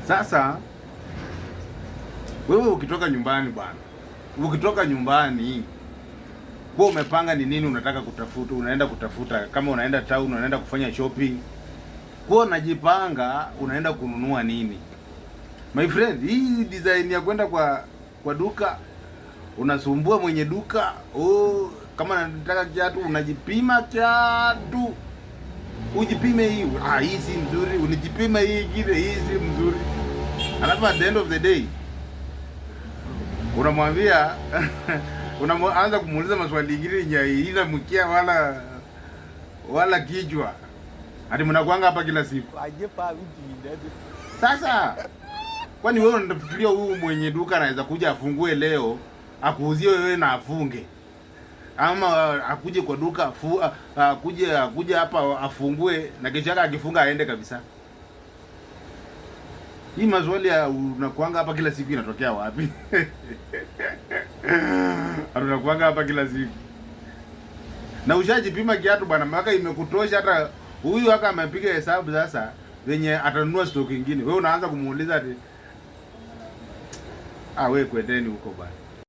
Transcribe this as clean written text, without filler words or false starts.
Sasa wewe ukitoka nyumbani bwana, ukitoka nyumbani kwa umepanga ni nini unataka kutafuta, unaenda kutafuta, kama unaenda town, unaenda kufanya shopping, kwa unajipanga unaenda kununua nini. My friend, hii design ya kwenda kwa duka unasumbua mwenye duka, kama nataka kiatu unajipima kiatu, ujipime hii, hii si mzuri, unijipima hii kile, hii si mzuri. Alafu at the end of the day unamwambia unaanza kumuuliza maswali mengine yenye ila mkia wala kichwa. Hadi mnakuanga hapa kila siku. Sasa kwani wewe unafikiria huyu mwenye duka anaweza kuja afungue leo akuuzie wewe na afunge? Ama akuje kwa duka akuje hapa afungue na kesho yake akifunga aende kabisa? Hii maswali ya unakuanga hapa kila siku inatokea wapi? Unakuanga hapa kila siku. Na ushajipima kiatu bwana, mpaka imekutosha, hata huyu haka amepiga hesabu sasa venye atanunua stock nyingine. Wewe unaanza kumuuliza ati wewe kwendeni huko bwana.